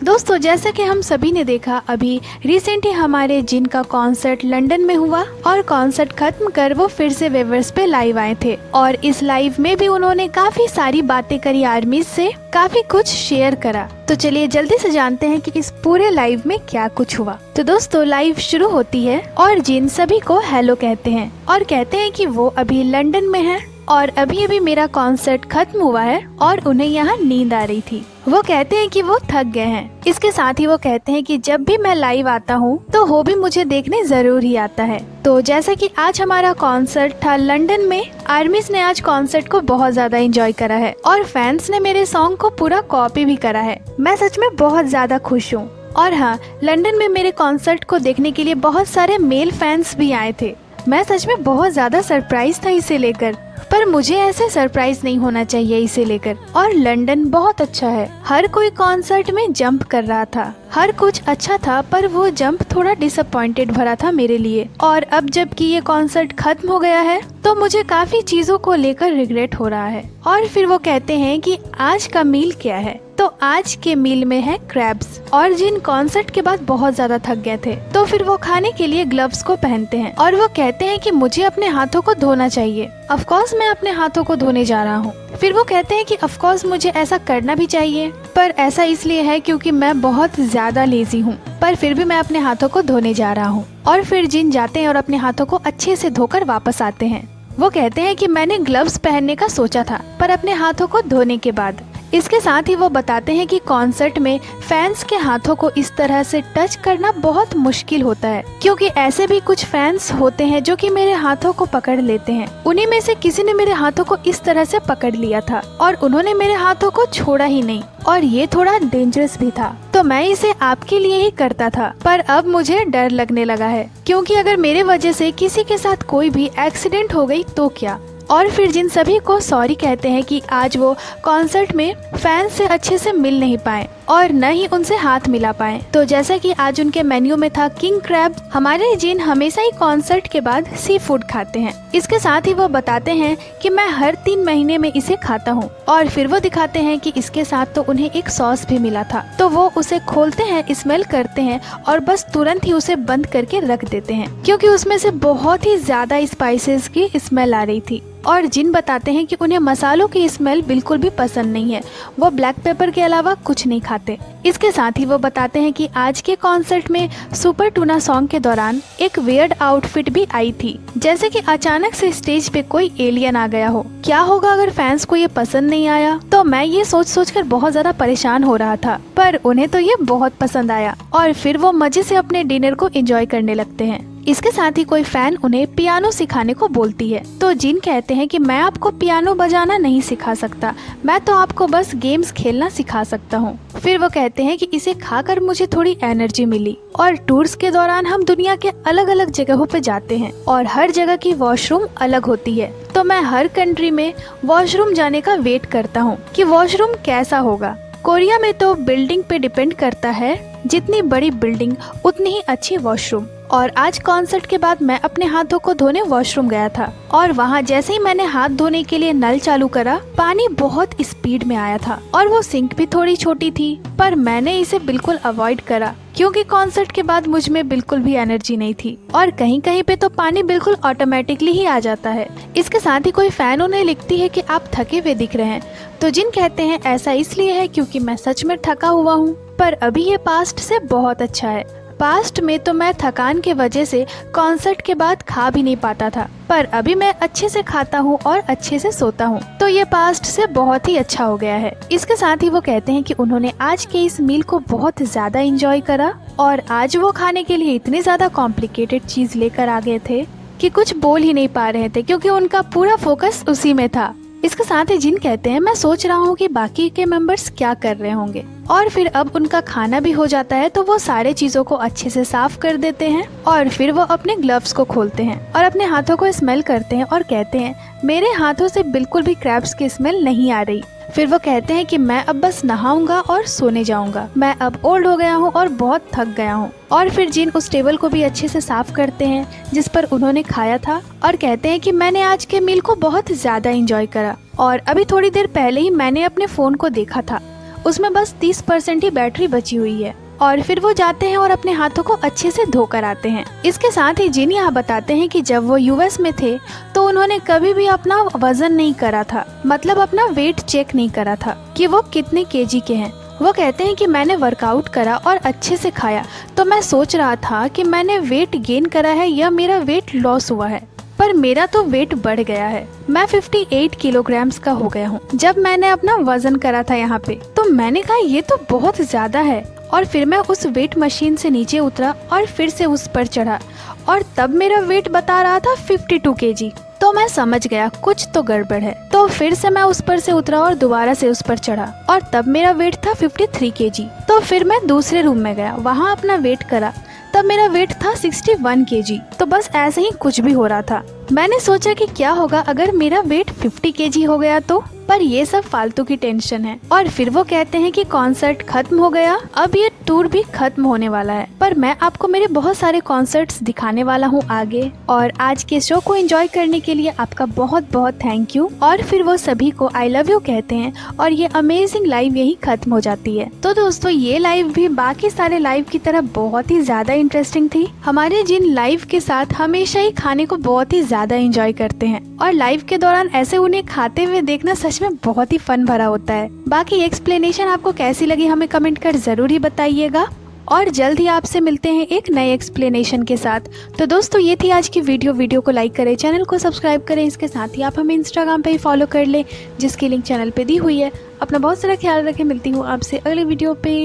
दोस्तों जैसा कि हम सभी ने देखा, अभी रिसेंटली हमारे जिन का कॉन्सर्ट लंदन में हुआ और कॉन्सर्ट खत्म कर वो फिर से वेवर्स पे लाइव आए थे और इस लाइव में भी उन्होंने काफी सारी बातें करी, आर्मीज से काफी कुछ शेयर करा। तो चलिए जल्दी से जानते हैं कि इस पूरे लाइव में क्या कुछ हुआ। तो दोस्तों लाइव शुरू होती है और जिन सभी को हेलो कहते हैं और कहते हैं कि वो अभी लंदन में है और अभी अभी मेरा कॉन्सर्ट खत्म हुआ है और उन्हें यहाँ नींद आ रही थी। वो कहते हैं कि वो थक गए हैं। इसके साथ ही वो कहते हैं कि जब भी मैं लाइव आता हूँ तो वो भी मुझे देखने जरूर ही आता है। तो जैसा कि आज हमारा कॉन्सर्ट था लंदन में, आर्मीज ने आज कॉन्सर्ट को बहुत ज्यादा एंजॉय करा है और फैंस ने मेरे सॉन्ग को पूरा कॉपी भी करा है। मैं सच में बहुत ज्यादा खुश हूँ। और हाँ, लंदन में मेरे कॉन्सर्ट को देखने के लिए बहुत सारे मेल फैंस भी आए थे। मैं सच में बहुत ज्यादा सरप्राइज था इसे लेकर, पर मुझे ऐसे सरप्राइज नहीं होना चाहिए इसे लेकर। और लंदन बहुत अच्छा है, हर कोई कॉन्सर्ट में जंप कर रहा था, हर कुछ अच्छा था, पर वो जंप थोड़ा डिसअपॉइंटेड भरा था मेरे लिए। और अब जबकि ये कॉन्सर्ट खत्म हो गया है तो मुझे काफी चीजों को लेकर रिग्रेट हो रहा है। और फिर वो कहते हैं कि आज का मील क्या है, तो आज के मील में है क्रैब्स। और जिन कॉन्सर्ट के बाद बहुत ज्यादा थक गए थे तो फिर वो खाने के लिए ग्लव्स को पहनते हैं और वो कहते हैं कि मुझे अपने हाथों को धोना चाहिए। ऑफ कोर्स मैं अपने हाथों को धोने जा रहा हूँ। फिर वो कहते हैं कि ऑफ कोर्स मुझे ऐसा करना भी चाहिए, पर ऐसा इसलिए है क्योंकि मैं बहुत ज्यादा लेजी हूँ, पर फिर भी मैं अपने हाथों को धोने जा रहा हूँ। और फिर जिन जाते हैं और अपने हाथों को अच्छे से धोकर वापस आते हैं। वो कहते हैं कि मैंने ग्लव्स पहनने का सोचा था, पर अपने हाथों को धोने के बाद। इसके साथ ही वो बताते हैं कि कॉन्सर्ट में फैंस के हाथों को इस तरह से टच करना बहुत मुश्किल होता है, क्योंकि ऐसे भी कुछ फैंस होते हैं जो कि मेरे हाथों को पकड़ लेते हैं। उन्हीं में से किसी ने मेरे हाथों को इस तरह से पकड़ लिया था और उन्होंने मेरे हाथों को छोड़ा ही नहीं, और ये थोड़ा डेंजरस भी था। तो मैं इसे आपके लिए ही करता था, पर अब मुझे डर लगने लगा है, क्योंकि अगर मेरे वजह से किसी के साथ कोई भी एक्सीडेंट हो गई तो क्या। और फिर जिन सभी को सॉरी कहते हैं कि आज वो कॉन्सर्ट में फैंस से अच्छे से मिल नहीं पाए और न ही उनसे हाथ मिला पाए। तो जैसा कि आज उनके मेन्यू में था किंग क्रैब, हमारे जिन हमेशा ही कॉन्सर्ट के बाद सी फूड खाते हैं। इसके साथ ही वो बताते हैं कि मैं हर 3 महीने में इसे खाता हूँ। और फिर वो दिखाते हैं कि इसके साथ तो उन्हें एक सॉस भी मिला था। तो वो उसे खोलते हैं, स्मेल करते हैं और बस तुरंत ही उसे बंद करके रख देते हैं, क्योंकि उसमें से बहुत ही ज्यादा स्पाइसेस की स्मेल आ रही थी। और जिन बताते हैं कि उन्हें मसालों की स्मेल बिल्कुल भी पसंद नहीं है, वो ब्लैक पेपर के अलावा कुछ नहीं खाते। इसके साथ ही वो बताते हैं कि आज के कॉन्सर्ट में सुपर टूना सॉन्ग के दौरान एक वियर्ड आउटफिट भी आई थी, जैसे कि अचानक से स्टेज पे कोई एलियन आ गया हो। क्या होगा अगर फैंस को ये पसंद नहीं आया? तो मैं ये सोच कर बहुत ज्यादा परेशान हो रहा था, पर उन्हें तो ये बहुत पसंद आया और फिर वो मजे से अपने डिनर को एंजॉय करने लगते हैं। इसके साथ ही कोई फैन उन्हें पियानो सिखाने को बोलती है। तो जिन कहते हैं कि मैं आपको पियानो बजाना नहीं सिखा सकता, मैं तो आपको बस गेम्स खेलना सिखा सकता हूँ। फिर वो कहते हैं कि इसे खाकर मुझे थोड़ी एनर्जी मिली। और टूर्स के दौरान हम दुनिया के अलग अलग जगहों पे जाते हैं और हर जगह की वॉशरूम अलग होती है। तो मैं हर कंट्री में वॉशरूम जाने का वेट करता हूँ कि वॉशरूम कैसा होगा। कोरिया में तो बिल्डिंग पे डिपेंड करता है, जितनी बड़ी बिल्डिंग उतनी ही अच्छी वॉशरूम। और आज कॉन्सर्ट के बाद मैं अपने हाथों को धोने वॉशरूम गया था और वहाँ जैसे ही मैंने हाथ धोने के लिए नल चालू करा, पानी बहुत स्पीड में आया था और वो सिंक भी थोड़ी छोटी थी, पर मैंने इसे बिल्कुल अवॉइड करा, क्योंकि कॉन्सर्ट के बाद मुझ में बिल्कुल भी एनर्जी नहीं थी और कहीं कहीं पे तो पानी बिल्कुल ऑटोमेटिकली ही आ जाता है। इसके साथ ही कोई फैन उन्हें लिखती है कि आप थके हुए दिख रहे हैं। तो जिन कहते हैं ऐसा इसलिए है क्योंकि मैं सच में थका हुआ हूँ, पर अभी ये पास्ट से बहुत अच्छा है। पास्ट में तो मैं थकान के वजह से कॉन्सर्ट के बाद खा भी नहीं पाता था, पर अभी मैं अच्छे से खाता हूँ और अच्छे से सोता हूँ, तो ये पास्ट से बहुत ही अच्छा हो गया है। इसके साथ ही वो कहते हैं कि उन्होंने आज के इस मील को बहुत ज्यादा एंजॉय करा और आज वो खाने के लिए इतनी ज्यादा कॉम्प्लिकेटेड चीज लेकर आ गए थे कि कुछ बोल ही नहीं पा रहे थे, क्योंकि उनका पूरा फोकस उसी में था। इसके साथ ही जिन कहते हैं मैं सोच रहा हूँ कि बाकी के मेंबर्स क्या कर रहे होंगे। और फिर अब उनका खाना भी हो जाता है, तो वो सारे चीजों को अच्छे से साफ कर देते हैं और फिर वो अपने ग्लव्स को खोलते हैं और अपने हाथों को स्मेल करते हैं और कहते हैं मेरे हाथों से बिल्कुल भी क्रैब्स की स्मेल नहीं आ रही। फिर वो कहते हैं कि मैं अब बस नहाऊंगा और सोने जाऊंगा, मैं अब ओल्ड हो गया हूँ और बहुत थक गया हूँ। और फिर जिन उस टेबल को भी अच्छे से साफ करते हैं जिस पर उन्होंने खाया था और कहते हैं कि मैंने आज के मील को बहुत ज्यादा एंजॉय करा और अभी थोड़ी देर पहले ही मैंने अपने फोन को देखा था उसमें बस 30% ही बैटरी बची हुई है। और फिर वो जाते हैं और अपने हाथों को अच्छे से धोकर आते हैं। इसके साथ ही जिन यहाँ बताते हैं कि जब वो यूएस में थे तो उन्होंने कभी भी अपना वजन नहीं करा था, मतलब अपना वेट चेक नहीं करा था कि वो कितने केजी के हैं। वो कहते हैं कि मैंने वर्कआउट करा और अच्छे से खाया, तो मैं सोच रहा था कि मैंने वेट गेन करा है या मेरा वेट लॉस हुआ है, पर मेरा तो वेट बढ़ गया है। मैं 58 किलोग्राम्स का हो गया हूँ जब मैंने अपना वजन करा था यहाँ पे। तो मैंने कहा ये तो बहुत ज्यादा है, और फिर मैं उस वेट मशीन से नीचे उतरा और फिर से उस पर चढ़ा, और तब मेरा वेट बता रहा था 52 केजी। तो मैं समझ गया कुछ तो गड़बड़ है। तो फिर से मैं उस पर से उतरा और दोबारा से उस पर चढ़ा, और तब मेरा वेट था 53 केजी। तो फिर मैं दूसरे रूम में गया, वहाँ अपना वेट करा, तब मेरा वेट था 61 केजी। तो बस ऐसे ही कुछ भी हो रहा था। मैंने सोचा कि क्या होगा अगर मेरा वेट 50 केजी हो गया तो, पर ये सब फालतू की टेंशन है। और फिर वो कहते हैं कि कॉन्सर्ट खत्म हो गया, अब ये टूर भी खत्म होने वाला है, पर मैं आपको मेरे बहुत सारे कॉन्सर्ट्स दिखाने वाला हूँ आगे। और आज के शो को एंजॉय करने के लिए आपका बहुत बहुत थैंक यू। और फिर वो सभी को आई लव यू कहते हैं, और ये अमेजिंग लाइव यही खत्म हो जाती है। तो दोस्तों ये लाइव भी बाकी सारे लाइव की तरह बहुत ही ज्यादा इंटरेस्टिंग थी। हमारे जिन लाइव के साथ हमेशा ही खाने को बहुत ही ज्यादा एंजॉय करते हैं, और लाइव के दौरान ऐसे उन्हें खाते हुए देखना सच में बहुत ही फन भरा होता है। बाकी एक्सप्लेनेशन आपको कैसी लगी हमें कमेंट कर जरूर ही बताइएगा, और जल्द ही आपसे मिलते हैं एक नए एक्सप्लेनेशन के साथ। तो दोस्तों ये थी आज की वीडियो को लाइक करें, चैनल को सब्सक्राइब करें, इसके साथ ही आप हमें इंस्टाग्राम पे ही फॉलो कर लें, जिसकी लिंक चैनल पे दी हुई है। अपना बहुत सारा ख्याल रखें, मिलती हूँ आपसे अगले वीडियो पे।